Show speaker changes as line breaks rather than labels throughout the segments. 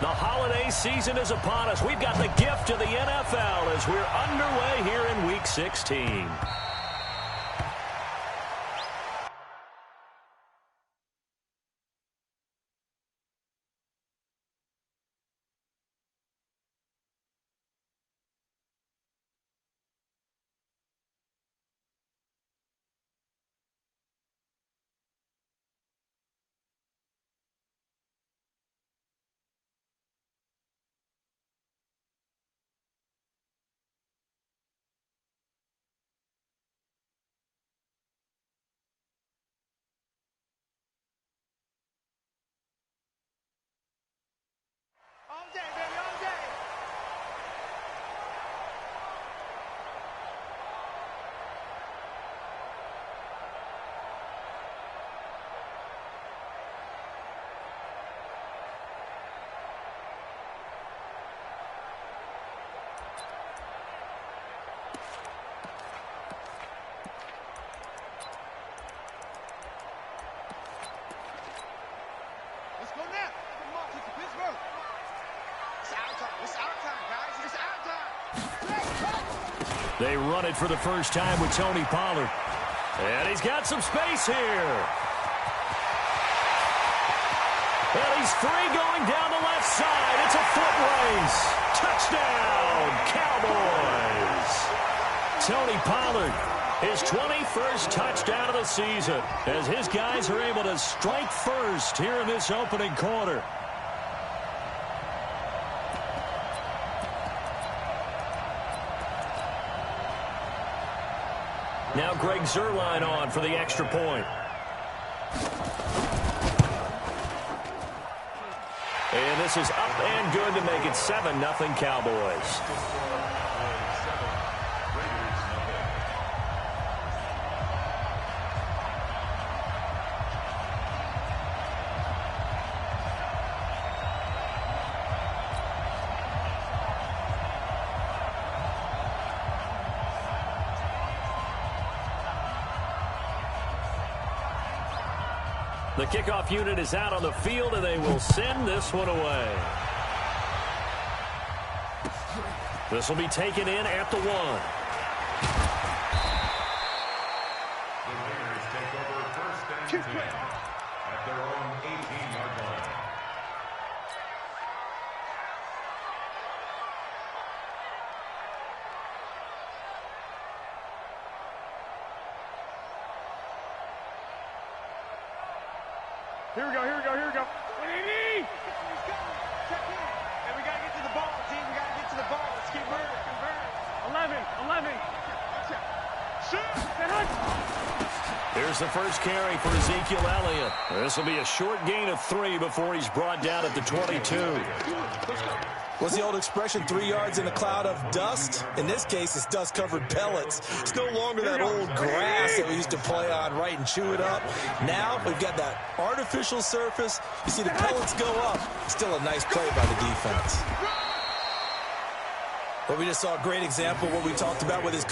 The holiday season is upon us. We've got the gift of the NFL as we're underway here in Week 16.
All day, baby, all day. Let's go now. Come on, to Pittsburgh. It's our time. It's our time, guys. It's our time.
They run it for the first time with Tony Pollard. And he's got some space here. And he's free going down the left side. It's a foot race. Touchdown, Cowboys. Tony Pollard, his 21st touchdown of the season, as his guys are able to strike first here in this opening quarter. Now Greg Zuerlein on for the extra point. And this is up and good to make it 7-0 Cowboys. The kickoff unit is out on the field, and they will send this one away. This will be taken in at the 1.
The Raiders take over first and 10 at their own 18-yard line.
Here we go, here we go, here we go. Baby! Check in. And we got to get to the ball, team. We got to get to the ball. Let's keep moving. Convert. 11. Shoot!
Here's the first carry for Ezekiel Elliott. This will be a short gain of 3 before he's brought down at the 22.
What's the old expression, 3 yards in a cloud of dust? In this case, it's dust-covered pellets. It's no longer that old grass that we used to play on, right, and chew it up. Now we've got that artificial surface. You see the pellets go up. Still a nice play by the defense. But we just saw a great example of what we talked about with his...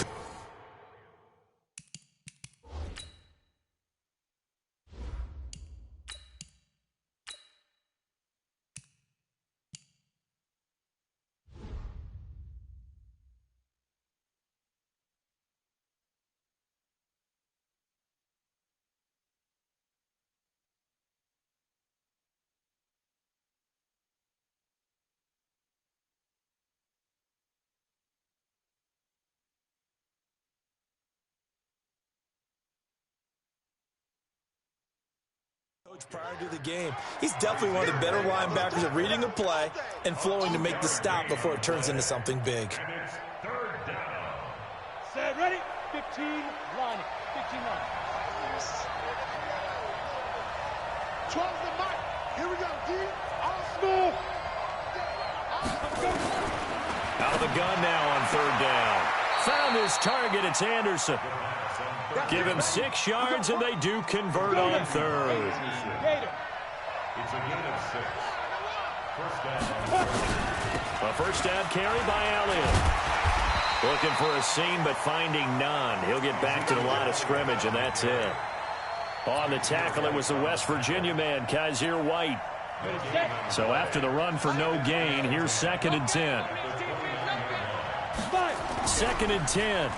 Coach prior to the game. He's definitely one of the better linebackers at reading a play and flowing to make the stop before it turns into something big.
Third down.
Set, ready? 15, line. 15 line. 12 the mark. Here we go, D. All smooth.
Out of the gun now on 3rd down. Found his target. It's Anderson. Give him 6 yards, and they do convert on 3rd.
It's a gain of 6. First down.
A first down carry by Elliott. Looking for a seam, but finding none. He'll get back to the line of scrimmage, and that's it. On the tackle, it was the West Virginia man, Kaiser White. So after the run for no gain, here's 2nd and 10. 2nd and 10.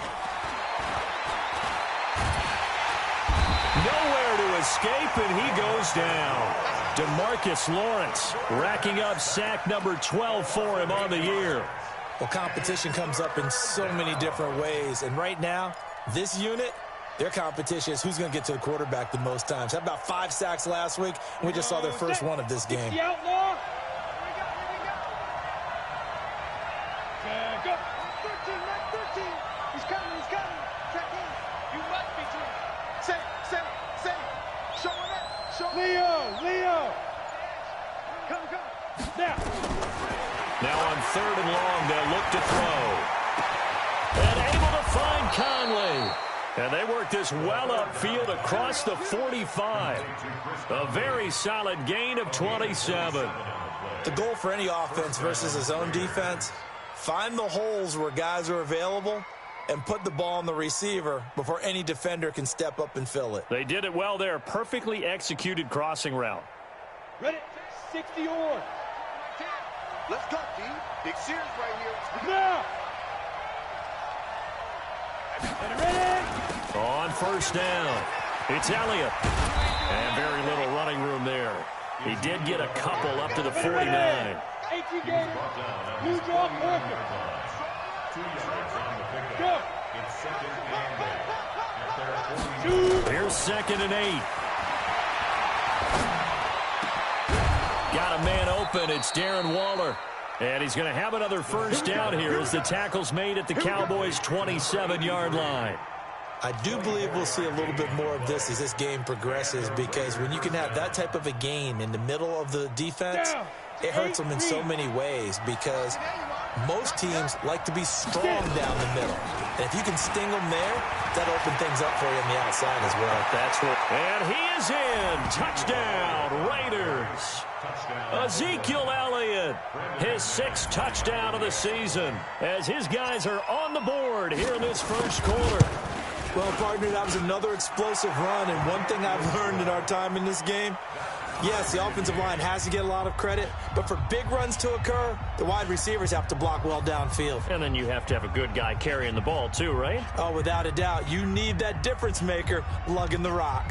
Nowhere to escape, and he goes down. DeMarcus Lawrence racking up sack number 12 for him on the year.
Well, competition comes up in so many different ways, and right now, this unit, their competition is who's going to get to the quarterback the most times. How about 5 sacks last week, and we just saw their first one of this game.
Outlaw. Go. 13. He's coming. Check in. You must be doing. Say. Show him that. Show Leo. Come.
Now on 3rd and long, they'll look to throw. And able to find Conley. And they work this well upfield across the 45. A very solid gain of 27.
The goal for any offense versus his own defense, find the holes where guys are available and put the ball on the receiver before any defender can step up and fill it.
They did it well there. Perfectly executed crossing route.
Ready? 60 on.
Let's go, D. Big series right here.
Now. Ready?
On 1st down, it's Elliott. And very little running room there. He did get a couple up to the 49.
18 games. New draw, perfect.
2 yards on the pickup.
Go.
It's 2nd and 8.
Here's 2nd and 8. Got a man open. It's Darren Waller. And he's going to have another 1st down here as the tackle's made at the Cowboys' 27-yard line.
I do believe we'll see a little bit more of this as this game progresses, because when you can have that type of a gain in the middle of the defense, it hurts them in so many ways, because most teams like to be strong down the middle. And if you can sting them there, that'll open things up for you on the outside as well.
That's what. And he is in. Touchdown, Raiders. Ezekiel Elliott, his 6th touchdown of the season, as his guys are on the board here in this 1st quarter.
Well, partner, that was another explosive run, and one thing I've learned in our time in this game, yes, the offensive line has to get a lot of credit, but for big runs to occur, the wide receivers have to block well downfield.
And then you have to have a good guy carrying the ball too, right?
Oh, without a doubt. You need that difference maker lugging the rock.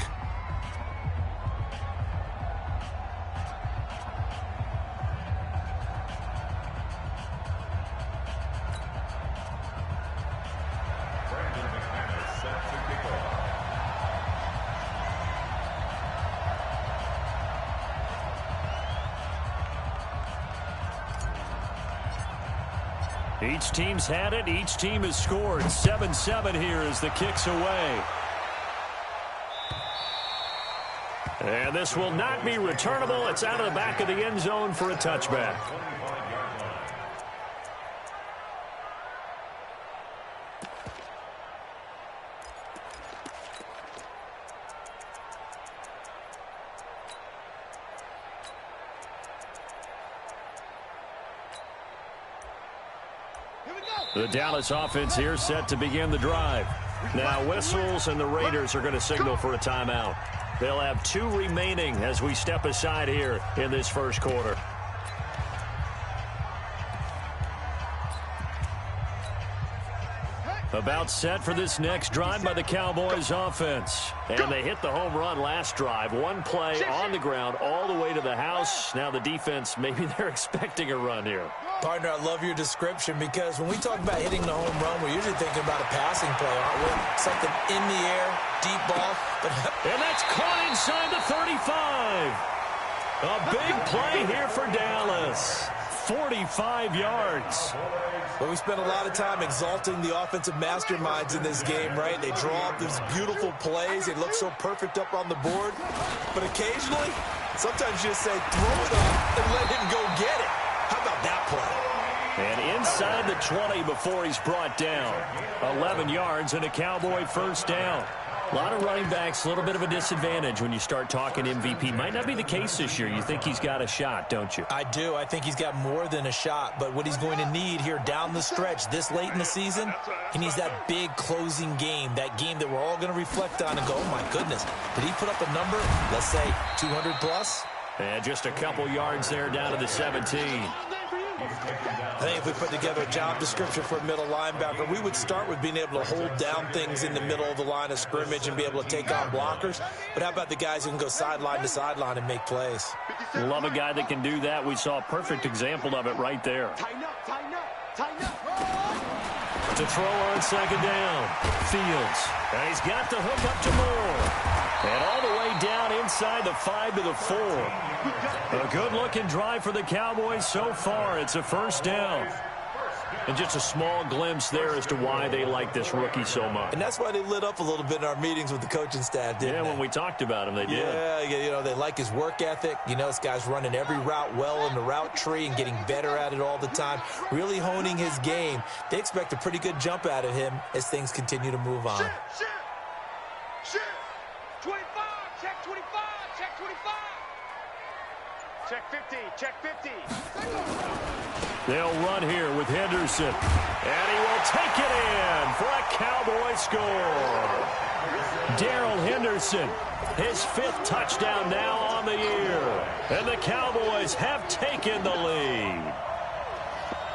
Each team's had it. Each team has scored. 7-7 here as the kick's away. And this will not be returnable. It's out of the back of the end zone for a touchback. The Dallas offense here set to begin the drive. Now whistles, and the Raiders are going to signal for a timeout. They'll have 2 remaining as we step aside here in this 1st quarter. About set for this next drive by the Cowboys offense. And they hit the home run last drive. 1 play on the ground all the way to the house. Now the defense, maybe they're expecting a run here.
Partner, I love your description, because when we talk about hitting the home run, we're usually thinking about a passing play, aren't we? Something in the air, deep ball.
And that's caught inside the 35. A big play here for Dallas. 45 yards.
Well, we spent a lot of time exalting the offensive masterminds in this game, right? They draw up these beautiful plays. They look so perfect up on the board. But occasionally, sometimes you just say, throw it up and let him go get it. How about that play?
And inside the 20 before he's brought down. 11 yards and a Cowboy 1st down. A lot of running backs, a little bit of a disadvantage when you start talking MVP. Might not be the case this year. You think he's got a shot, don't you?
I do. I think he's got more than a shot. But what he's going to need here down the stretch this late in the season, he needs that big closing game, that game that we're all going to reflect on and go, oh, my goodness, did he put up a number, let's say 200 plus?
And just a couple yards there down to the 17.
I think if we put together a job description for a middle linebacker, we would start with being able to hold down things in the middle of the line of scrimmage and be able to take on blockers. But how about the guys who can go sideline to sideline and make plays?
Love a guy that can do that. We saw a perfect example of it right there.
Tighten up, tighten up, tighten up.
To throw on second down. Fields. And he's got the hook up to Moore. And all the way down inside the 5 to the 4. A good-looking drive for the Cowboys so far. It's a first down. And just a small glimpse there as to why they like this rookie so much.
And that's why they lit up a little bit in our meetings with the coaching staff, didn't they?
When we talked about him, they did.
Yeah, you know, they like his work ethic. You know, this guy's running every route well in the route tree and getting better at it all the time, really honing his game. They expect a pretty good jump out of him as things continue to move on.
Shift. 25, check 25, check 25.
Check 50, check 50.
They'll run here with Henderson. And he will take it in for a Cowboy score. Darrell Henderson, his 5th touchdown now on the year. And the Cowboys have taken the lead.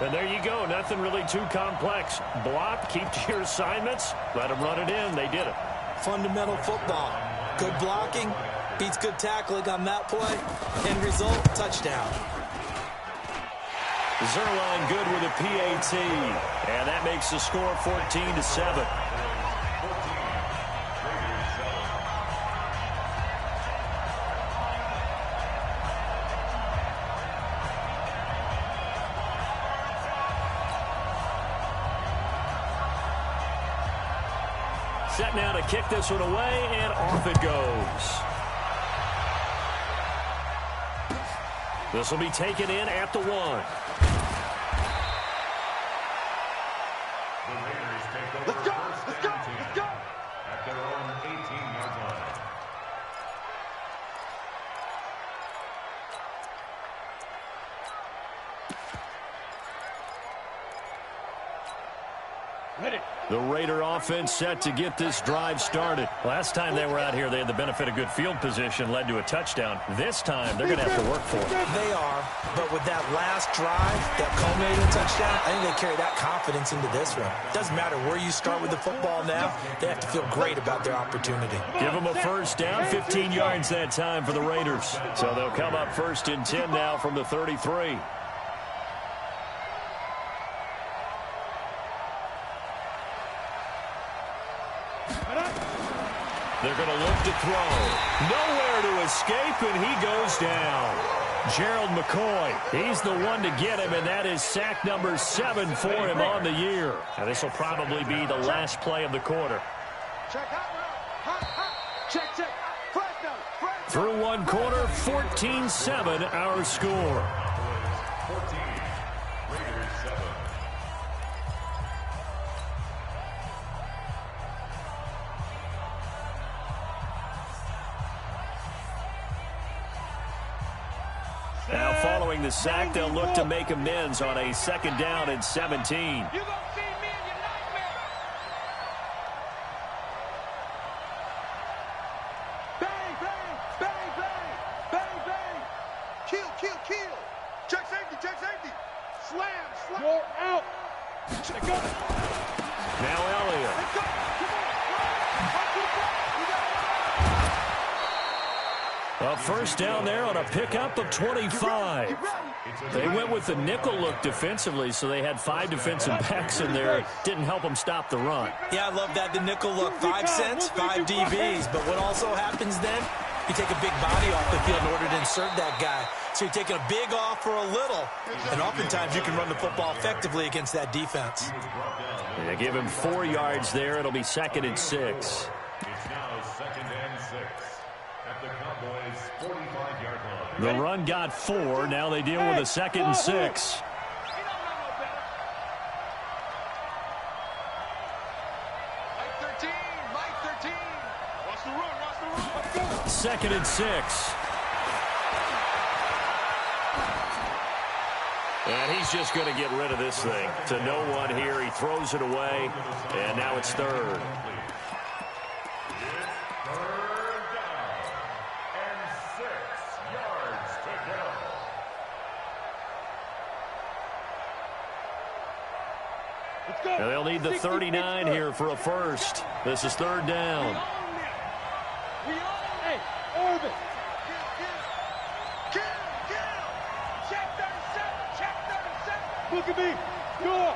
And there you go. Nothing really too complex. Block, keep to your assignments, let them run it in. They did it.
Fundamental football. Good blocking beats good tackling on that play. End result, touchdown.
Zerline good with a PAT. And that makes the score 14-7. Set now to kick this one away, and off it goes. This will be taken in at the 1.
Let's go, let's go, let's go.
At their own 18-yard line.
The Raider offense set to get this drive started. Last time they were out here, they had the benefit of good field position, led to a touchdown. This time, they're going to have to work for it.
They are, but with that last drive, that culminating touchdown, I think they carry that confidence into this one. Doesn't matter where you start with the football now, they have to feel great about their opportunity.
Give them a first down, 15 yards that time for the Raiders. So they'll come up 1st and 10 now from the 33. They're going to look to throw. Nowhere to escape, and he goes down. Gerald McCoy, he's the one to get him, and that is sack number 7 for him on the year. Now, this will probably be the last play of the quarter.
Check.
Through one quarter, 14-7 our score.
14, Raiders 7.
Now, following the sack, they'll look to make amends on a 2nd down and 17.
You gonna see me in your nightmare.
Bang, bang, bang, bang, bang, bang. Kill. Check safety. Slam.
You're out.
Check up.
Now Elliott.
Let's go. Come on.
A first down there on a pickup of 25. They went with the nickel look defensively, so they had 5 defensive backs in there. Didn't help them stop the run.
Yeah, I love that, the nickel look. 5 cents, 5 DBs. But what also happens then, you take a big body off the field in order to insert that guy. So you're taking a big off for a little. And oftentimes you can run the football effectively against that defense.
And they give him 4 yards there. It'll be 2nd and 6.
It's now 2nd and 6 at the Cowboys' 45-yard line.
The run got 4. Now they deal with a 2nd and 6.
Mike 13. Watch the run.
2nd and 6. And he's just going to get rid of this thing. To no one here. He throws it away. And now it's 3rd.
Third down and 6 yards
Now they'll need the 39 here for a first. This is third down.
Hey, Urban. Check 37. Check 37. Look at me. Go.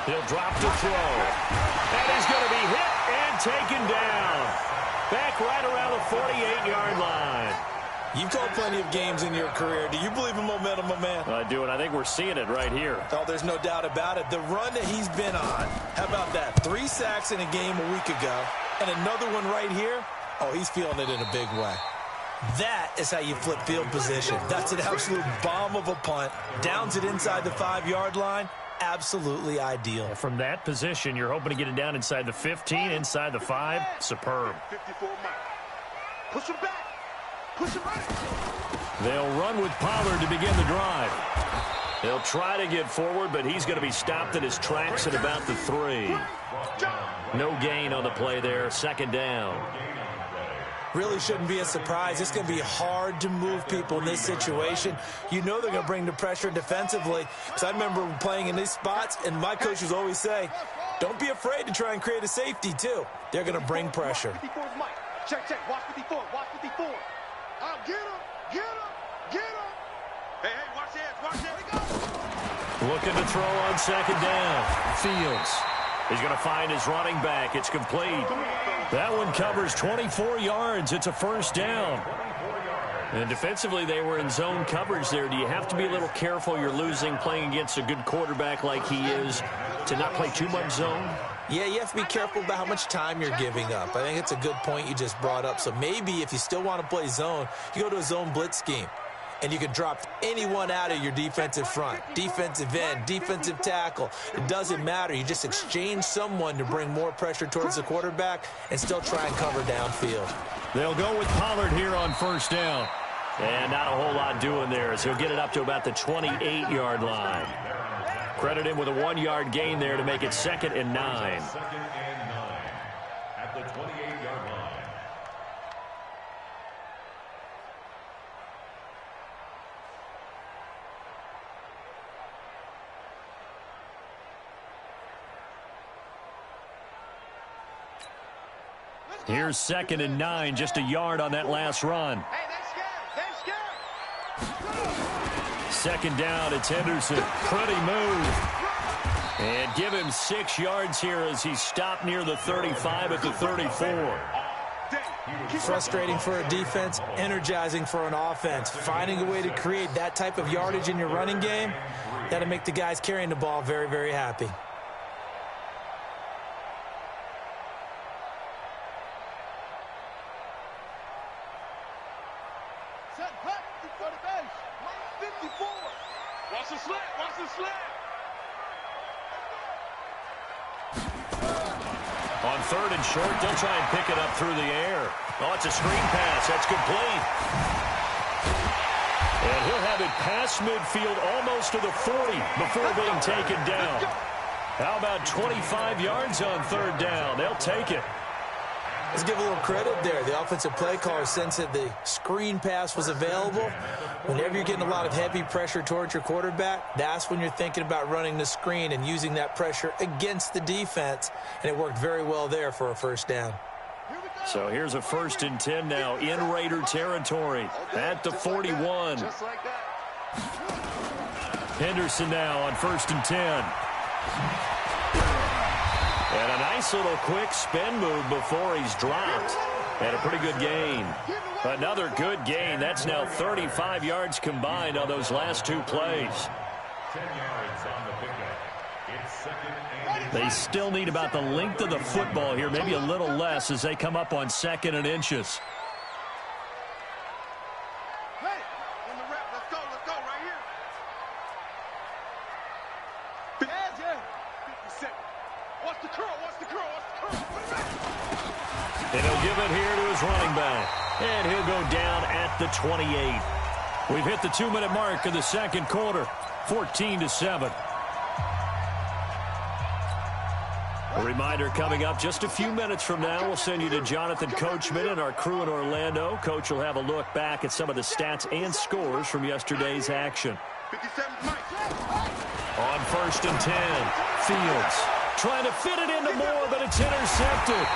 He'll drop to throw. And he's going to be hit and taken down. Back right around the 48-yard line.
You've called plenty of games in your career. Do you believe in momentum, my man?
I do, and I think we're seeing it right here.
Oh, there's no doubt about it. The run that he's been on, how about that? 3 sacks in a game a week ago, and another one right here. Oh, he's feeling it in a big way. That is how you flip field position. That's an absolute bomb of a punt. Downs it inside the 5-yard line. Absolutely ideal.
From that position, you're hoping to get it down inside the 15, inside the 5. Superb.
54 Mike. Push him back. Push him right.
They'll run with Pollard to begin the drive. They'll try to get forward, but he's going to be stopped in his tracks at about the 3. No gain on the play there. Second down.
Really shouldn't be a surprise. It's going to be hard to move people in this situation. You know they're going to bring the pressure defensively. Because I remember playing in these spots, and my coaches always say, don't be afraid to try and create a safety, too. They're going to bring pressure.
54 Mike. Check. Watch 54. Watch 54. Get him. Hey, watch that.
Looking to throw on second down. Fields. He's going to find his running back. It's complete. That one covers 24 yards. It's a first down. And defensively, they were in zone coverage there. Do you have to be a little careful? You're losing playing against a good quarterback like he is to not play too much zone?
Yeah, you have to be careful about how much time you're giving up. I think it's a good point you just brought up. So maybe if you still want to play zone, you go to a zone blitz scheme. And you can drop anyone out of your defensive front, defensive end, defensive tackle. It doesn't matter. You just exchange someone to bring more pressure towards the quarterback and still try and cover downfield.
They'll go with Pollard here on first down. And not a whole lot doing there as he'll get it up to about the 28-yard line. Credit him with a 1-yard gain there to make it 2nd and 9.
2nd and 9 at the 28-yard line.
Here's 2nd and 9, just a yard on that last run.
Hey, they're scared.
2nd down, it's Henderson. Pretty move. And give him 6 yards here as he's stopped near the 35 at the 34.
Frustrating for a defense, energizing for an offense. Finding a way to create that type of yardage in your running game, that'll make the guys carrying the ball very, very happy.
On 3rd and short, they'll try and pick it up through the air. Oh, it's a screen pass. That's complete. And he'll have it past midfield almost to the 40 before being taken down. How about 25 yards on 3rd down? They'll take it.
Let's give a little credit there. The offensive play caller sensed that the screen pass was available. Whenever you're getting a lot of heavy pressure towards your quarterback, that's when you're thinking about running the screen and using that pressure against the defense. And it worked very well there for a first down.
So here's a 1st and 10 now in Raider territory at the 41. Henderson now on 1st and 10. And a nice little quick spin move before he's dropped. And a pretty good gain. Another good gain. That's now 35 yards combined on those last 2 plays.
10 yards on the pickup. It's 2nd and
They still need about the length of the football here, maybe a little less as they come up on 2nd and inches.
Hey, in the rep. Let's go right here. 57. Watch the curl.
And he'll give it here to his running back. And he'll go down at the 28. We've hit the 2-minute mark of the 2nd quarter. 14-7. A reminder coming up just a few minutes from now. We'll send you to Jonathan Coachman and our crew in Orlando. Coach will have a look back at some of the stats and scores from yesterday's action.
57 Mike.
On 1st and 10, Fields trying to fit it into Moore, but it's intercepted.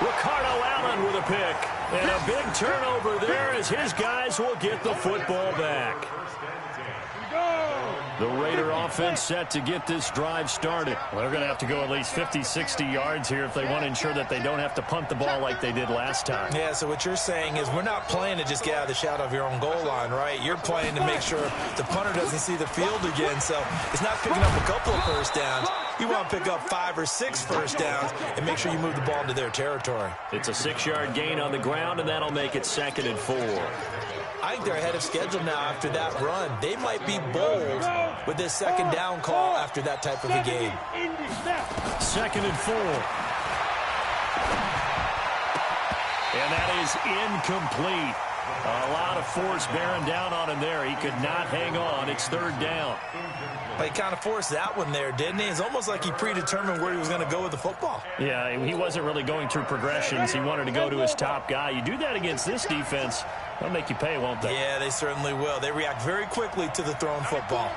Ricardo Allen with a pick. And a big turnover there as his guys will get the football back. The Raider offense set to get this drive started.
Well, they're going to have to go at least 50, 60 yards here if they want to ensure that they don't have to punt the ball like they did last time.
Yeah, so what you're saying is we're not playing to just get out of the shadow of your own goal line, right? You're playing to make sure the punter doesn't see the field again, so it's not picking up a couple of first downs. You want to pick up 5 or 6 first downs and make sure you move the ball into their territory.
It's a 6-yard gain on the ground, and that'll make it 2nd and 4.
I think they're ahead of schedule now after that run. They might be bold with this 2nd down call after that type of a game.
2nd and 4. And that is incomplete. A lot of force bearing down on him there. He could not hang on. It's 3rd down.
He kind of forced that one there, didn't he? It's almost like he predetermined where he was going to go with the football.
Yeah, he wasn't really going through progressions. He wanted to go to his top guy. You do that against this defense, they'll make you pay, won't they?
Yeah, they certainly will. They react very quickly to the thrown football.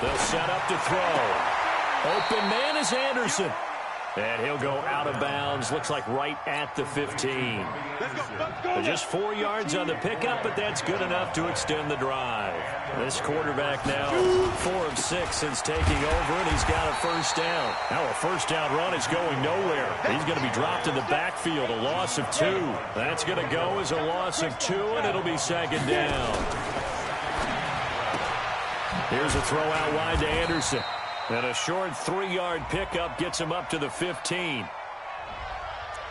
They'll set up to throw. Open man is Anderson. And he'll go out of bounds. Looks like right at the 15. Just 4 yards on the pickup, but that's good enough to extend the drive. This quarterback now 4 of 6 since taking over, and he's got a first down. Now a first down run is going nowhere. He's going to be dropped in the backfield, a loss of 2. That's going to go as a loss of 2, and it'll be 2nd down. Here's a throw out wide to Anderson. And a short 3-yard pickup gets him up to the 15.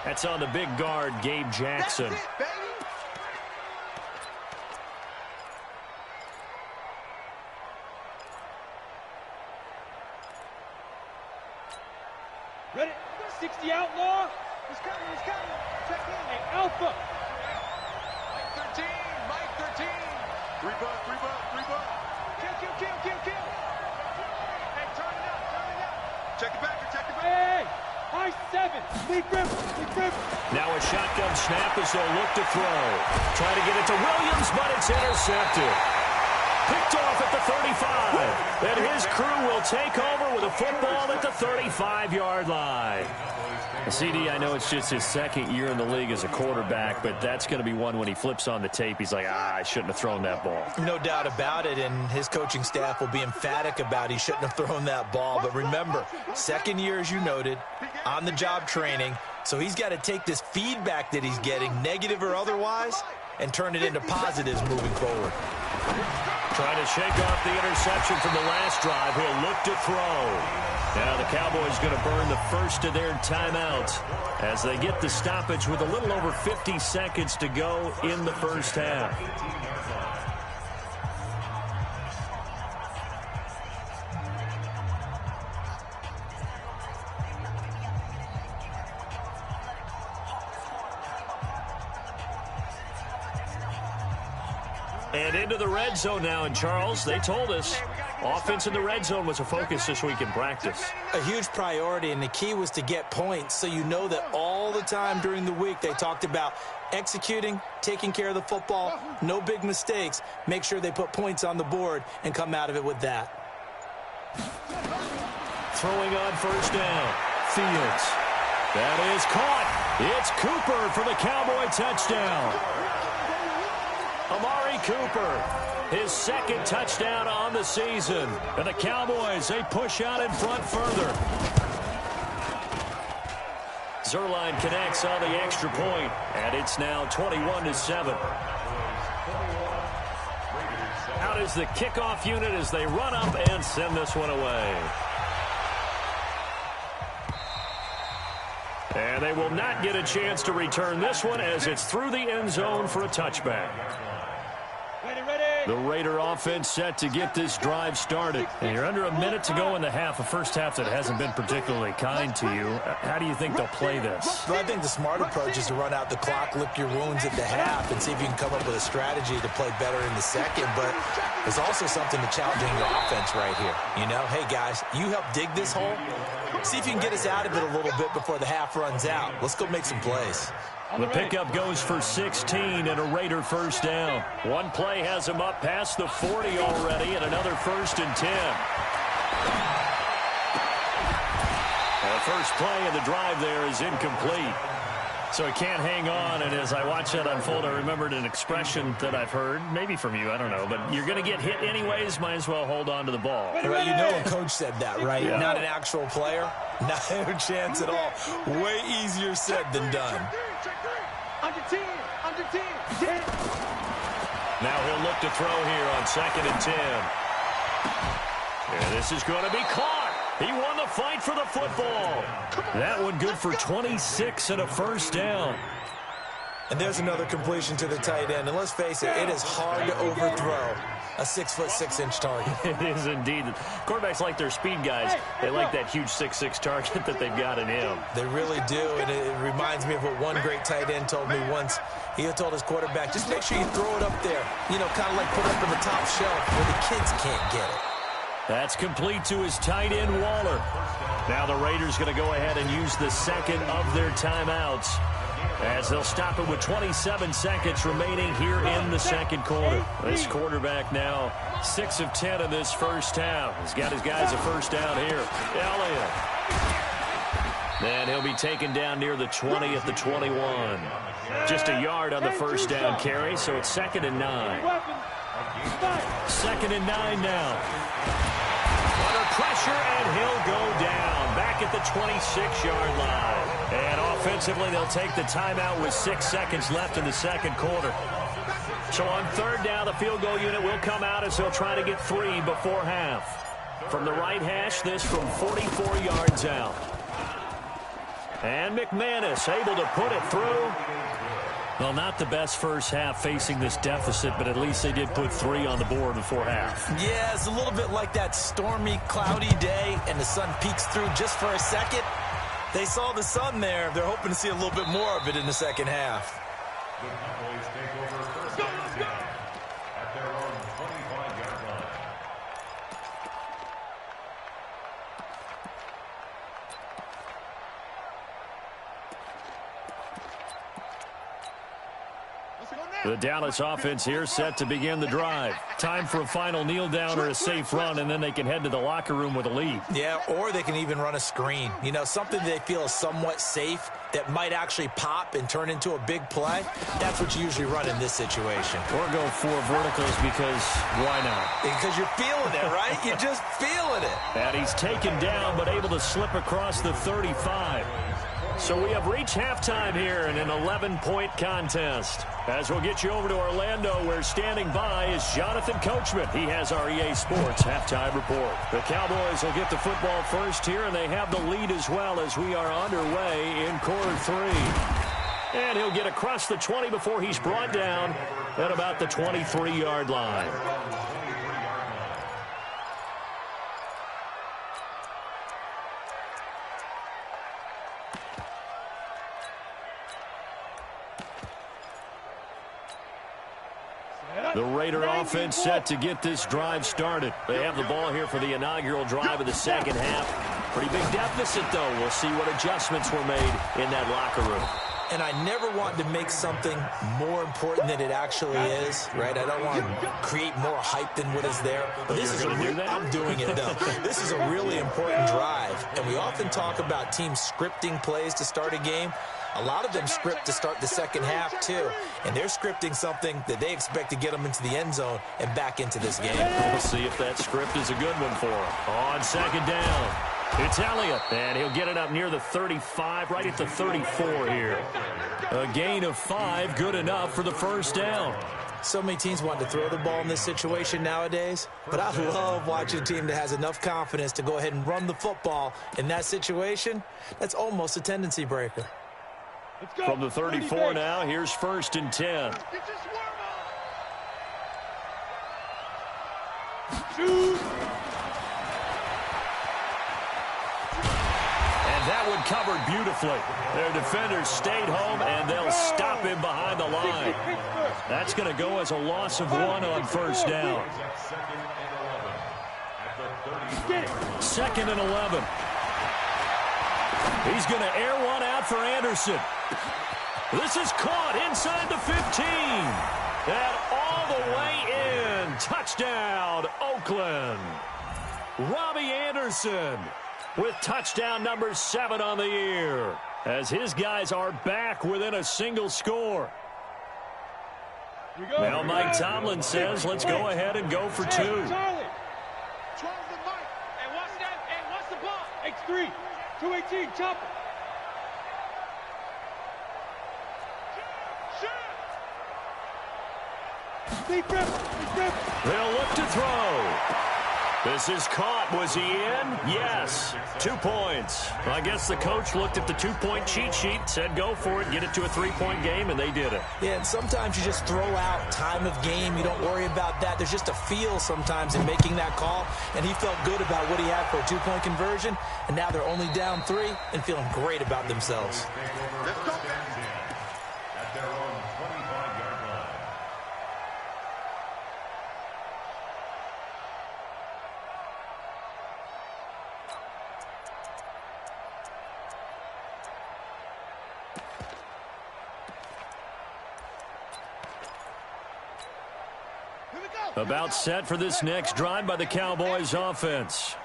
That's on the big guard, Gabe Jackson.
That's it, baby.
Ready? 60 outlaw. He's coming. Check in. Hey, Alpha.
Mike 13. Mike 13. 3 buck. Kill. Hey, turn it up. Check it back.
Hey, high 7. Lead grip.
Now a shotgun snap as they'll look to throw. Try to get it to Williams, but it's intercepted. Picked off at the 35. And his crew will take over with a football at the 35-yard line.
CD, I know it's just his 2nd year in the league as a quarterback, but that's going to be one when he flips on the tape. He's like, I shouldn't have thrown that ball.
No doubt about it, and his coaching staff will be emphatic about he shouldn't have thrown that ball. But remember, 2nd year, as you noted, on-the-job training, so he's got to take this feedback that he's getting, negative or otherwise, and turn it into positives moving forward.
Trying to shake off the interception from the last drive. He'll look to throw. Now the Cowboys going to burn the first of their timeouts as they get the stoppage with a little over 50 seconds to go in the first half. And into the red zone now, and Charles, they told us offense in the red zone was a focus this week in practice.
A huge priority, and the key was to get points, so you know that all the time during the week they talked about executing, taking care of the football, no big mistakes, make sure they put points on the board and come out of it with that.
Throwing on first down, Fields. That is caught. It's Cooper for the Cowboy touchdown. Amari Cooper, his 2nd touchdown on the season. And the Cowboys, they push out in front further. Zerline connects on the extra point, and it's now 21-7. Out is the kickoff unit as they run up and send this one away. And they will not get a chance to return this one as it's through the end zone for a touchback. The Raider offense set to get this drive started. And you're under a minute to go in the half, a first half that hasn't been particularly kind to you. How do you think they'll play this?
Well, I think the smart approach is to run out the clock, lick your wounds at the half, and see if you can come up with a strategy to play better in the second. But there's also something to challenging your offense right here. You know, hey, guys, you help dig this hole. See if you can get us out of it a little bit before the half runs out. Let's go make some plays.
The pickup goes for 16 and a Raider first down. One play has him up past the 40 already, and another 1st and 10. The first play of the drive there is incomplete. So he can't hang on, and as I watch that unfold, I remembered an expression that I've heard, maybe from you, I don't know, but you're going to get hit anyways, might as well hold on to the ball.
Well, you know a coach said that, right? Yeah. Not an actual player. Not a chance at all. Way easier said than done.
Under 10.
Now he'll look to throw here on 2nd and 10. And this is going to be caught. He won the fight for the football. That one good for 26 and a first down.
And there's another completion to the tight end. And let's face it, it is hard to overthrow a 6'6" target.
It is indeed. Quarterbacks like their speed guys. They like that huge 6'6" target that they've got in him.
They really do, and it reminds me of what one great tight end told me once. He told his quarterback, just make sure you throw it up there. You know, kind of like put it up in the top shelf where the kids can't get it.
That's complete to his tight end, Waller. Now the Raiders going to go ahead and use the second of their timeouts as they'll stop it with 27 seconds remaining here in the second quarter. This quarterback now 6 of 10 in this first half. He's got his guys a first down here. Elliott. And he'll be taken down near the 20 at the 21. Just a yard on the first down carry, so it's 2nd and 9. 2nd and 9 now. Under pressure, and he'll go down back at the 26-yard line. And offensively, they'll take the timeout with 6 seconds left in the second quarter. So on 3rd down, the field goal unit will come out as they'll try to get 3 before half. From the right hash, this from 44 yards out. And McManus able to put it through. Well, not the best first half facing this deficit, but at least they did put 3 on the board before half.
Yeah, it's a little bit like that stormy, cloudy day, and the sun peeks through just for a second. They saw the sun there. They're hoping to see a little bit more of it in the second half.
The Cowboys take over 1st and 10 at their own 25-yard line.
The Dallas offense here set to begin the drive. Time for a final kneel down or a safe run, and then they can head to the locker room with a lead.
Yeah, or they can even run a screen. You know, something they feel is somewhat safe that might actually pop and turn into a big play. That's what you usually run in this situation.
Or go 4 verticals because why not?
Because you're feeling it, right? You're just feeling it.
And he's taken down but able to slip across the 35. So we have reached halftime here in an 11-point contest. As we'll get you over to Orlando, where standing by is Jonathan Coachman. He has our EA Sports halftime report. The Cowboys will get the football first here, and they have the lead as well as we are underway in quarter 3. And he'll get across the 20 before he's brought down at about the 23-yard line. The Raider offense set to get this drive started. They have the ball here for the inaugural drive of the second half. Pretty big deficit, though. We'll see what adjustments were made in that locker room.
And I never want to make something more important than it actually is, right? I don't want to create more hype than what is there. But this is I'm doing it, though. This is a really important drive. And we often talk about teams scripting plays to start a game. A lot of them script to start the second half, too. And they're scripting something that they expect to get them into the end zone and back into this game.
We'll see if that script is a good one for them. On second down, it's Elliott. And he'll get it up near the 35, right at the 34 here. A gain of 5, good enough for the first down.
So many teams want to throw the ball in this situation nowadays, but I love watching a team that has enough confidence to go ahead and run the football in that situation. That's almost a tendency breaker.
From the 34 now, here's 1st and 10. And that one covered beautifully. Their defenders stayed home, and they'll stop him behind the line. That's going to go as a loss of 1 on first down. 2nd and 11. He's going to air one out for Anderson. This is caught inside the 15. And all the way in. Touchdown, Oakland. Robbie Anderson with touchdown number 7 on the year, as his guys are back within a single score. Now Mike Tomlin says, let's go ahead and go for 2.
Charlie. Charles the mic. Hey, watch that. Hey, watch the ball. X3. 218. Chop it.
They'll look to throw. This is caught. Was he in? Yes. 2 points. I guess the coach looked at the 2-point cheat sheet, said go for it, get it to a 3-point game, and they did it.
Yeah, and sometimes you just throw out time of game. You don't worry about that. There's just a feel sometimes in making that call, and he felt good about what he had for a 2-point conversion, and now they're only down 3 and feeling great about themselves.
Let's go.
At their own 25-yard line.
About set for this next drive by the Cowboys offense.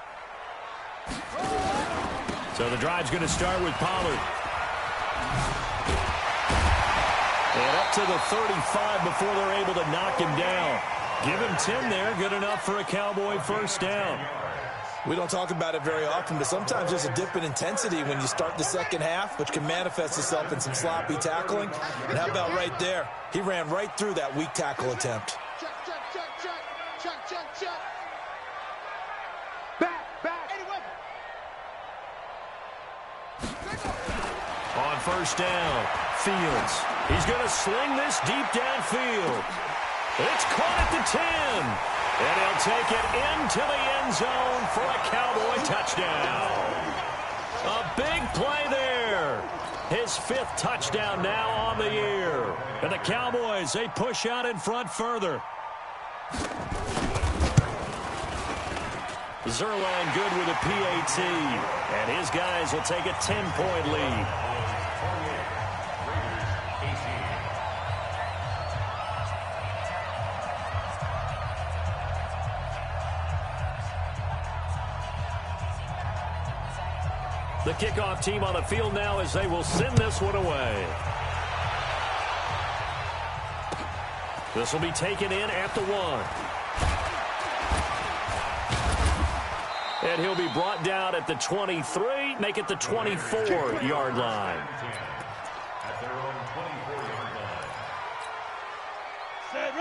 So the drive's going to start with Pollard. And up to the 35 before they're able to knock him down. Give him 10 there. Good enough for a Cowboy first down.
We don't talk about it very often, but sometimes there's a dip in intensity when you start the second half, which can manifest itself in some sloppy tackling. And how about right there? He ran right through that weak tackle attempt.
Check. Back.
On first down, Fields. He's going to sling this deep downfield. It's caught at the 10. And he'll take it into the end zone for a Cowboy touchdown. A big play there. His 5th touchdown now on the year. And the Cowboys, they push out in front further. Zerline good with a PAT. And his guys will take a 10-point lead. The kickoff team on the field now as they will send this one away. This will be taken in at the 1. And he'll be brought down at the 23, make it the 24-yard line.
At their own 24-yard line.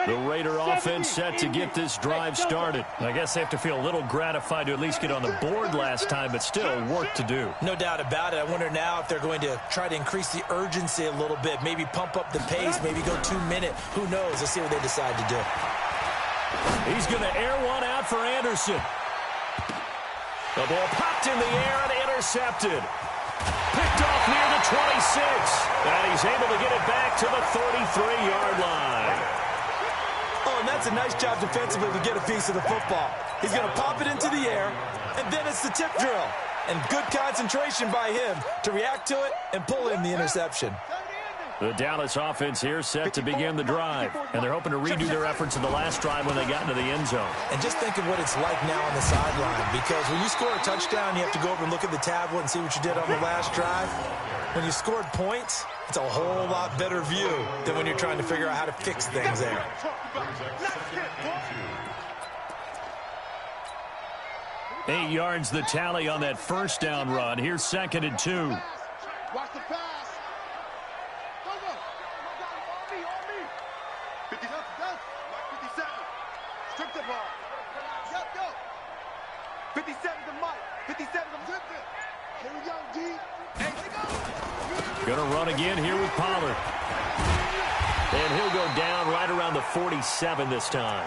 The Raider offense set to get this drive started. I guess they have to feel a little gratified to at least get on the board last time, but still work to do.
No doubt about it. I wonder now if they're going to try to increase the urgency a little bit, maybe pump up the pace, maybe go 2-minute. Who knows? Let's see what they decide to do.
He's going to air one out for Anderson. The ball popped in the air and intercepted. Picked off near the 26. And he's able to get it back to the 33-yard line.
Oh, and that's a nice job defensively to get a piece of the football. He's going to pop it into the air, and then it's the tip drill. And good concentration by him to react to it and pull in the interception.
The Dallas offense here set to begin the drive. And they're hoping to redo their efforts in the last drive when they got into the end zone.
And just think of what it's like now on the sideline. Because when you score a touchdown, you have to go over and look at the tablet and see what you did on the last drive. When you scored points, it's a whole lot better view than when you're trying to figure out how to fix things there.
8 yards the tally on that first down run. Here's 2nd and 2.
Watch the pass. Go. 57. Strip the ball. Go. 57 to Mike. 57 to Mike. Here we go, D. Hey, go.
Going to run again here with Pollard. And he'll go down right around the 47 this time.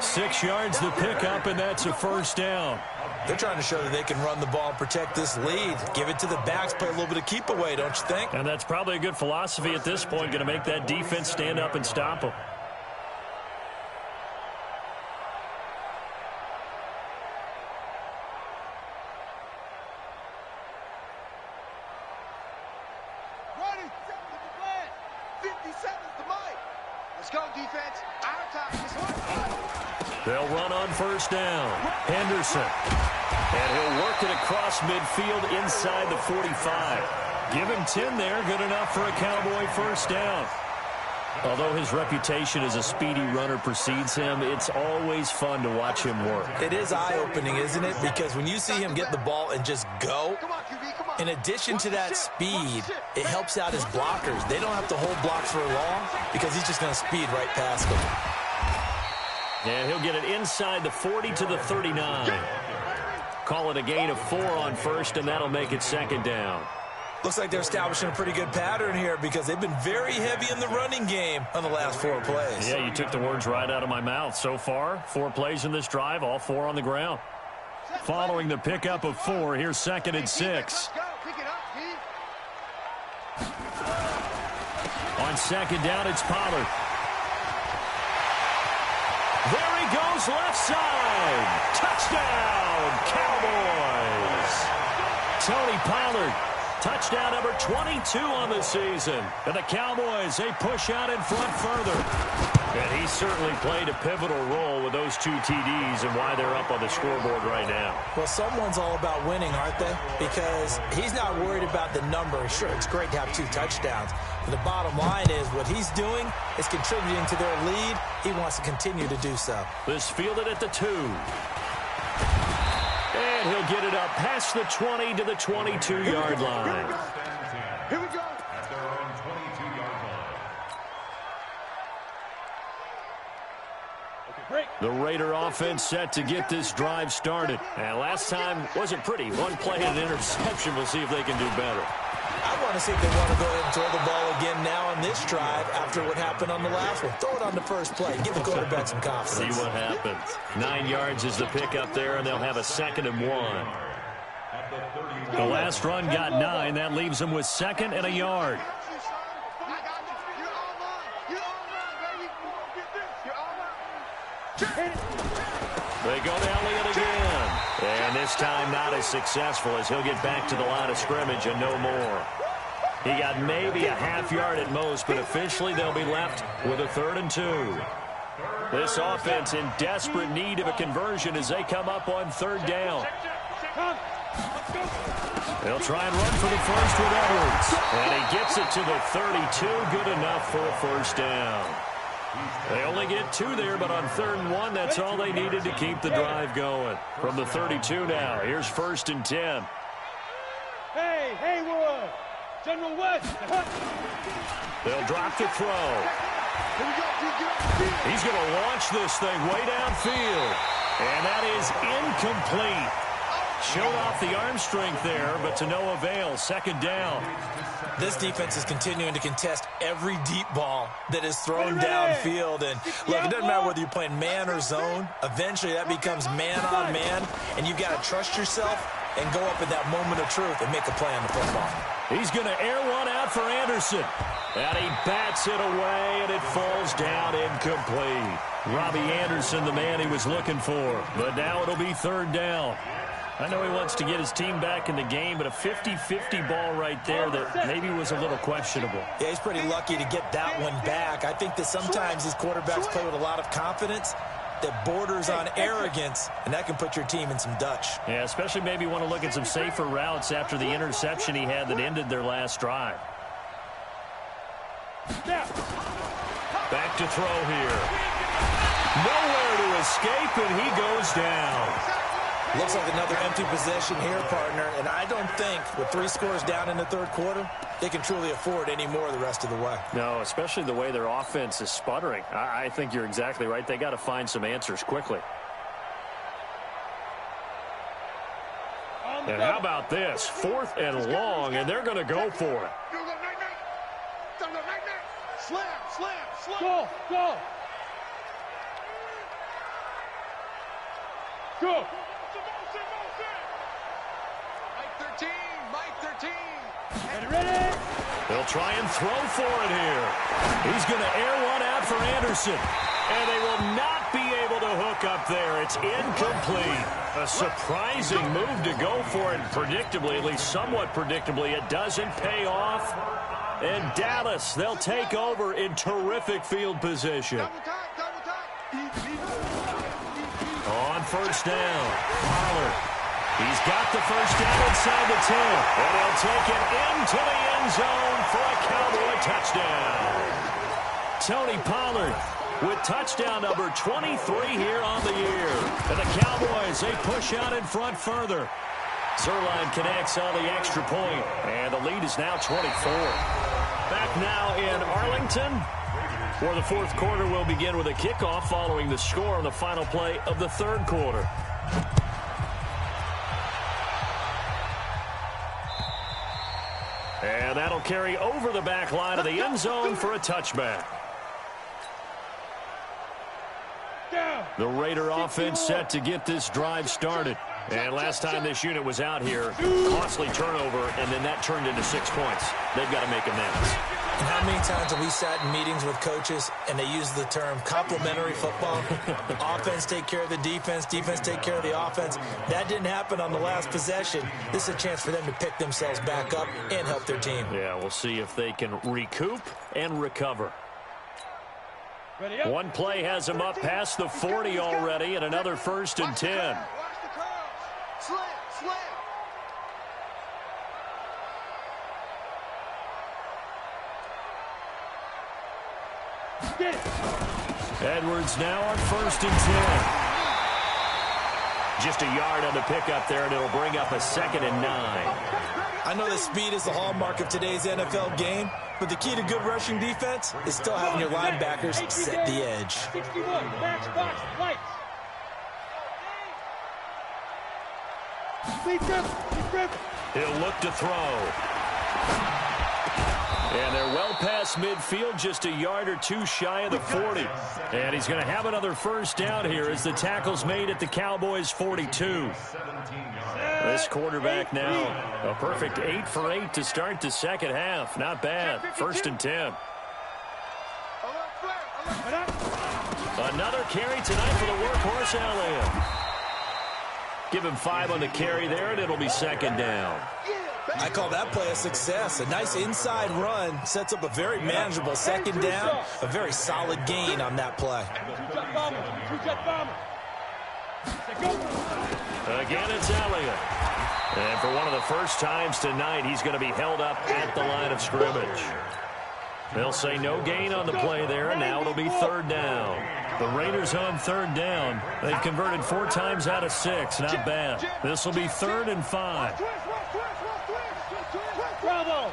6 yards the pickup, and that's a first down.
They're trying to show that they can run the ball and protect this lead. Give it to the backs, play a little bit of keep away, don't you think?
And that's probably a good philosophy at this point, going to make that defense stand up and stop them.
57's the mic. Let's go, defense. Our time.
They'll run on first down. Henderson. And he'll work it across midfield inside the 45. Give him 10 there. Good enough for a Cowboy first down. Although his reputation as a speedy runner precedes him, it's always fun to watch him work.
It is eye-opening, isn't it? Because when you see him get the ball and just go, in addition to that speed, it helps out his blockers. They don't have to hold blocks for long because he's just going to speed right past them.
And he'll get it inside the 40 to the 39. Call it a gain of 4 on first, and that'll make it second down.
Looks like they're establishing a pretty good pattern here because they've been very heavy in the running game on the last 4 plays.
Yeah, you took the words right out of my mouth. So far, 4 plays in this drive, all 4 on the ground. Following the pickup of 4, here's second and 6. On second down, it's Pollard. There he goes, left side. Touchdown, Cowboys. Tony Pollard. Touchdown number 22 on the season. And the Cowboys, they push out in front further. And he certainly played a pivotal role with those 2 TDs and why they're up on the scoreboard right now.
Well, someone's all about winning, aren't they? Because he's not worried about the number. Sure, it's great to have 2 touchdowns. But the bottom line is what he's doing is contributing to their lead. He wants to continue to do so.
This fielded at the 2. And he'll get it up past the 20 to the 22-yard line.
Here we go.
At their own 22-yard line.
The Raider offense set to get this drive started. And last time wasn't pretty. 1 play and an interception. We'll see if they can do better.
I want to see if they want to go ahead and throw the ball again now on this drive after what happened on the last one. Throw it on the first play. Give the quarterback some confidence.
See what happens. 9 yards is the pickup there, and they'll have a 2nd and 1. The last run got 9. That leaves them with 2nd and a yard. They go to Elliott again. And this time not as successful as he'll get back to the line of scrimmage and no more. He got maybe a half yard at most, but officially they'll be left with a 3rd and 2. This offense in desperate need of a conversion as they come up on 3rd down. They'll try and run for the first with Edwards. And he gets it to the 32. Good enough for a first down. They only get 2 there, but on 3rd and 1, that's all they needed to keep the drive going. From the 32 now, here's 1st and 10.
Hey, Haywood! General West!
They'll drop to throw. He's going to launch this thing way downfield. And that is incomplete. Showed off the arm strength there, but to no avail. 2nd down.
This defense is continuing to contest every deep ball that is thrown downfield. And look, it doesn't matter whether you're playing man or zone. Eventually that becomes man on man, and you've got to trust yourself and go up in that moment of truth and make a play on the football.
He's going to air one out for Anderson. And he bats it away, and it falls down incomplete. Robbie Anderson, the man he was looking for. But now it'll be 3rd down. I know he wants to get his team back in the game, but a 50-50 ball right there that maybe was a little questionable.
Yeah, he's pretty lucky to get that one back. I think that sometimes these quarterbacks play with a lot of confidence that borders on arrogance, and that can put your team in some Dutch.
Yeah, especially maybe want to look at some safer routes after the interception he had that ended their last drive. Back to throw here. Nowhere to escape, and he goes down.
Looks like another empty possession here, partner, and I don't think with 3 scores down in the 3rd quarter, they can truly afford any more the rest of the way.
No, especially the way their offense is sputtering. I think you're exactly right. They got to find some answers quickly. And how about this? 4th and long, and they're going to go for it.
Slam! Go! Go!
Mike 13.
Ready?
They'll try and throw for it here. He's going to air one out for Anderson. And they will not be able to hook up there. It's incomplete. A surprising move to go for it. Predictably, at least somewhat predictably, it doesn't pay off. And Dallas, they'll take over in terrific field position.
Double time.
On first down, Pollard. He's got the first down inside the 10. And he'll take it into the end zone for a Cowboy touchdown. Tony Pollard with touchdown number 23 here on the year. And the Cowboys, they push out in front further. Zerline connects on the extra point, and the lead is now 24. Back now in Arlington, where the fourth quarter will begin with a kickoff following the score on the final play of the third quarter. And that'll carry over the back line of the end zone for a touchback. The Raider offense set to get this drive started. And last time this unit was out here, costly turnover, and then that turned into 6 points. They've got to make amends.
And how many times have we sat in meetings with coaches and they use the term complementary football? Offense take care of the defense, defense take care of the offense. That didn't happen on the last possession. This is a chance for them to pick themselves back up and help their team.
Yeah, we'll see if they can recoup and recover. One play has them up past the 40 already, and another 1st and 10.
Watch the curls. Slam.
Edwards now on 1st and 10. Just a yard on the pickup there, and it'll bring up a 2nd and 9.
I know that speed is the hallmark of today's NFL game, but the key to good rushing defense is still having your linebackers set the edge.
61, max box, lights.
He'll look to throw. And they're well past midfield, just a yard or two shy of the 40. And he's going to have another first down here as the tackle's made at the Cowboys' 42. This quarterback now, a perfect 8 for 8 to start the second half. Not bad. 1st and 10. Another carry tonight for the workhorse, Elliott. Give him 5 on the carry there, and it'll be 2nd down.
I call that play a success. A nice inside run sets up a very manageable 2nd down. A very solid gain on that play.
Again, it's Elliott. And for one of the first times tonight, he's going to be held up at the line of scrimmage. They'll say no gain on the play there, and now it'll be 3rd down. The Raiders on 3rd down. They've converted 4 times out of 6. Not bad. This will be 3rd and 5.
Bravo.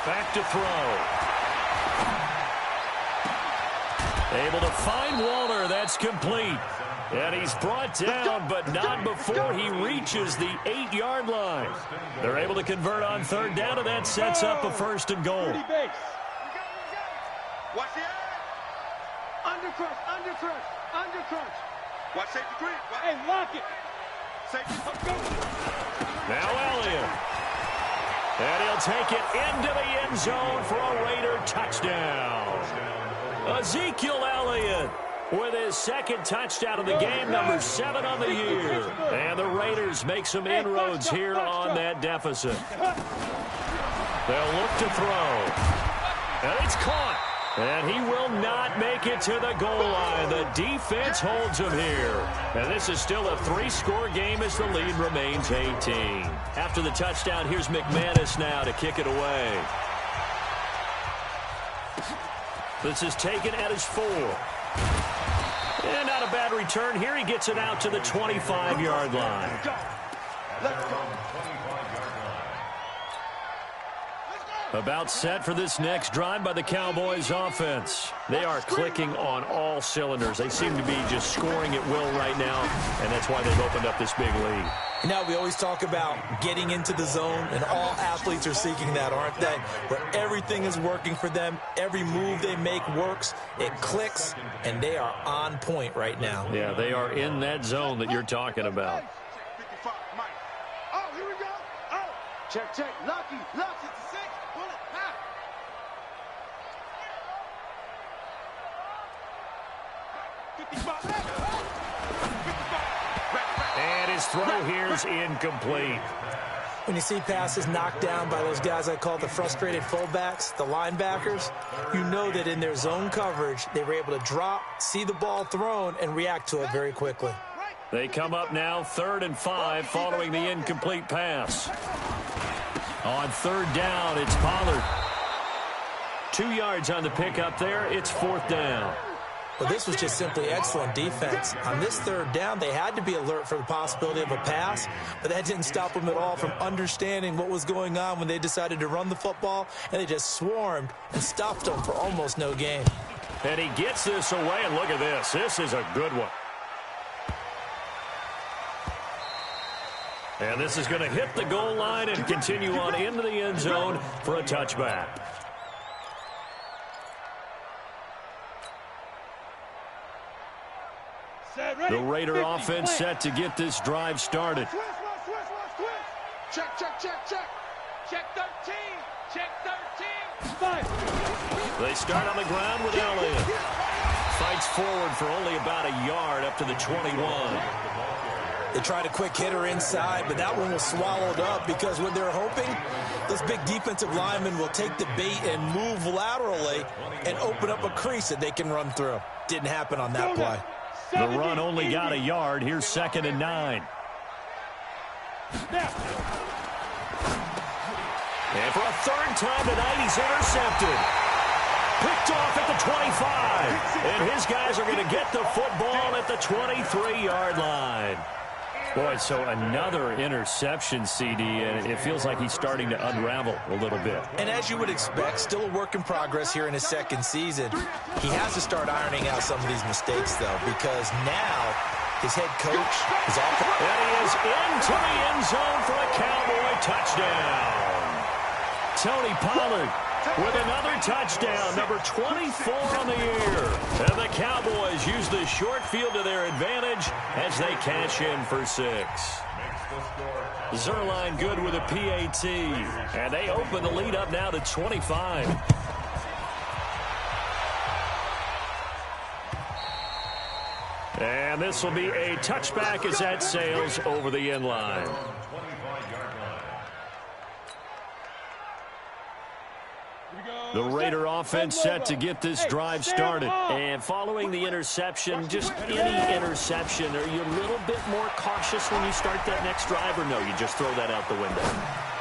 Back to throw. Able to find Waller. That's complete. And he's brought down, but not before he reaches the 8-yard line. They're able to convert on 3rd down, and that sets up a 1st and goal.
Watch the eye. Undercrunch. Watch safety green.
Hey, lock it.
Now Elliott. And he'll take it into the end zone for a Raider touchdown. Ezekiel Elliott with his 2nd touchdown of the game, number 7 on the year. And the Raiders make some inroads here on that deficit. They'll look to throw. And it's caught. And he will not make it to the goal line. The defense holds him here. And this is still a 3-score game as the lead remains 18. After the touchdown, here's McManus now to kick it away. This is taken at his 4. And not a bad return here. He gets it out to the 25-yard line.
Let's go.
About set for this next drive by the Cowboys offense. They are clicking on all cylinders. They seem to be just scoring at will right now, and that's why they've opened up this big lead.
Now, we always talk about getting into the zone, and all athletes are seeking that, aren't they? Where everything is working for them. Every move they make works. It clicks, and they are on point right now.
Yeah, they are in that zone that you're talking about.
55, Mike. Oh, here we go. Oh. Check. Lucky. It's a 6. Pull it. Now.
And his throw here is incomplete.
When you see passes knocked down by those guys I call the frustrated fullbacks, the linebackers, you know that in their zone coverage, they were able to drop, see the ball thrown, and react to it very quickly.
They come up now 3rd and 5 following the incomplete pass. On 3rd down, it's Pollard. 2 yards on the pickup there. It's 4th down.
Well, this was just simply excellent defense. On this 3rd down, they had to be alert for the possibility of a pass, but that didn't stop them at all from understanding what was going on when they decided to run the football, and they just swarmed and stuffed them for almost no gain.
And he gets this away, and look at this. This is a good one. And this is going to hit the goal line and continue on into the end zone for a touchback. The Raider offense set to get this drive started.
Check, check, check, check.
Check 13. Check 13.
They start on the ground with Elliott. Fights forward for only about a yard up to the 21.
They tried a quick hitter inside, but that one was swallowed up because when they're hoping, those big defensive linemen will take the bait and move laterally and open up a crease that they can run through. Didn't happen on that play.
The run only got a yard. Here's 2nd and 9. And for a 3rd time tonight, he's intercepted. Picked off at the 25. And his guys are going to get the football at the 23-yard line. Boy, so another interception, CD, and it feels like he's starting to unravel a little bit.
And as you would expect, still a work in progress here in his 2nd season. He has to start ironing out some of these mistakes, though, because now his head coach is off.
And he is into the end zone for a Cowboy touchdown. Tony Pollard with another touchdown, number 24 on the year. And the Cowboys use the short field to their advantage as they cash in for 6. Zerline good with a PAT. And they open the lead up now to 25. And this will be a touchback as that sails over the end line. The Raider offense set to get this drive started. And following the interception, just any interception, are you a little bit more cautious when you start that next drive, or no, you just throw that out the window?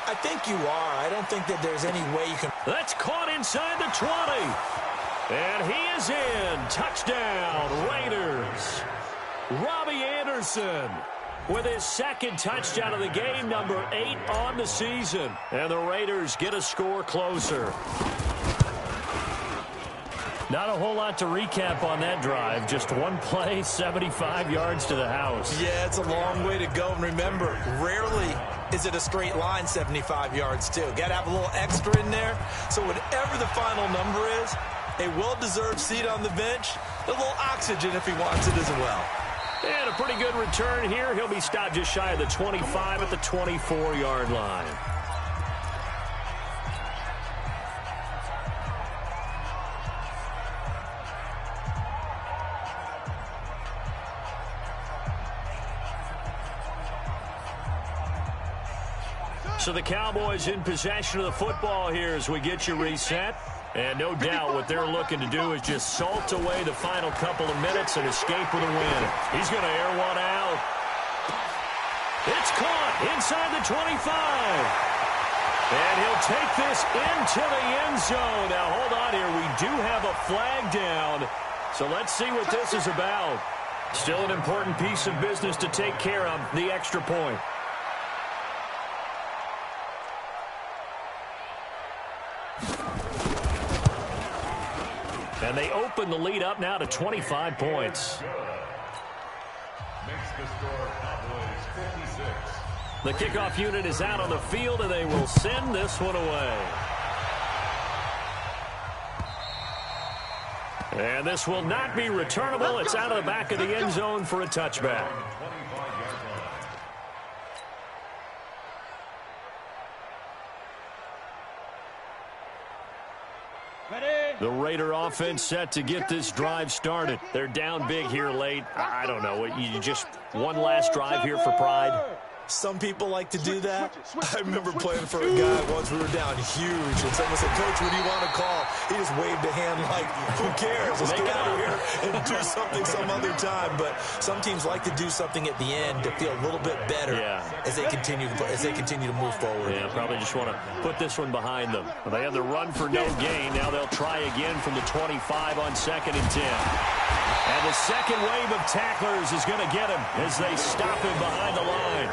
I think you are. I don't think that there's any way you can.
That's caught inside the 20. And he is in. Touchdown, Raiders. Robbie Anderson with his 2nd touchdown of the game, number 8 on the season. And the Raiders get a score closer. Not a whole lot to recap on that drive. Just one play, 75 yards to the house.
Yeah, it's a long way to go. And remember, rarely is it a straight line 75 yards, too. Got to have a little extra in there. So whatever the final number is, a well-deserved seat on the bench, a little oxygen if he wants it as well.
And a pretty good return here. He'll be stopped just shy of the 25 at the 24-yard line. So the Cowboys in possession of the football here as we get you reset. And no doubt what they're looking to do is just salt away the final couple of minutes and escape with a win. He's going to air one out. It's caught inside the 25. And he'll take this into the end zone. Now, hold on here. We do have a flag down. So let's see what this is about. Still an important piece of business to take care of, the extra point. And they open the lead up now to 25 points.
Makes the score Cowboys 56.
The kickoff unit is out on the field, and they will send this one away. And this will not be returnable. It's out of the back of the end zone for a touchback. The Raider offense set to get this drive started. They're down big here late. I don't know. You just one last drive here for pride?
Some people like to do that. I remember playing for a guy once. We were down huge, and someone said, "Coach, what do you want to call?" He just waved a hand like, "Who cares? Let's get out of here and do something some other time." But some teams like to do something at the end to feel a little bit better as they continue to move forward.
Yeah, probably just want to put this one behind them. Well, they had the run for no gain. Now they'll try again from the 25 on 2nd and 10. And the second wave of tacklers is going to get him as they stop him behind the line.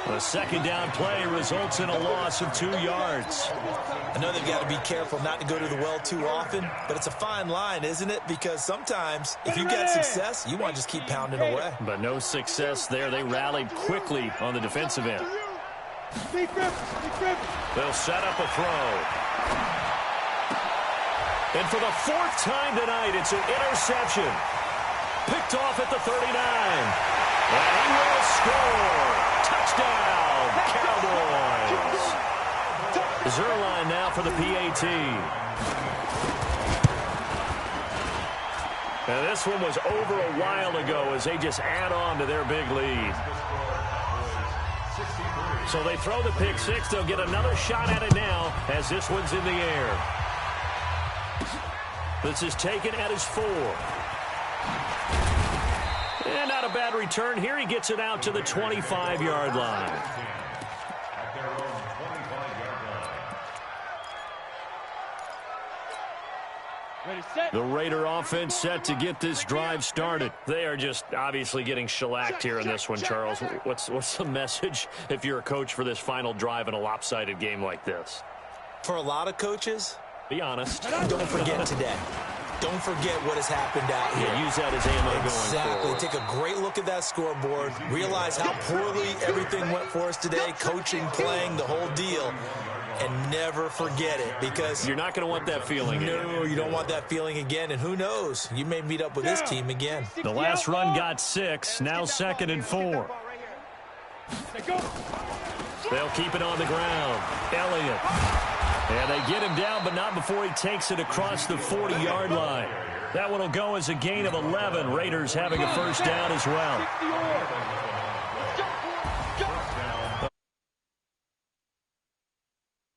The second down play results in a loss of 2 yards.
I know they've got to be careful not to go to the well too often, but it's a fine line, isn't it? Because sometimes if you get success, you want to just keep pounding away.
But no success there. They rallied quickly on the defensive end. They'll set up a throw. And for the 4th time tonight, it's an interception. Picked off at the 39. And he will score. Touchdown, Cowboys. Zerline now for the PAT. And this one was over a while ago as they just add on to their big lead. So they throw the pick six. They'll get another shot at it now as this one's in the air. This is taken at his 4. And not a bad return here. He gets it out to the 25-yard line.
At their own 25-yard line.
Ready, set.
The Raider offense set to get this drive started. They are just obviously getting shellacked here in this one, Charles. What's the message if you're a coach for this final drive in a lopsided game like this?
For a lot of coaches,
be honest.
Don't forget today. Don't forget what has happened out here.
Yeah, use that as ammo going forward.
Exactly. Take a great look at that scoreboard. Realize how poorly everything went for us today. Coaching, playing, the whole deal. And never forget it, because
you're not going to want that feeling.
No, you don't want that feeling again. And who knows? You may meet up with this team again.
The last run got 6. Now 2nd and 4. They'll keep it on the ground. Elliott. And they get him down, but not before he takes it across the 40-yard line. That one will go as a gain of 11. Raiders having a first down as well.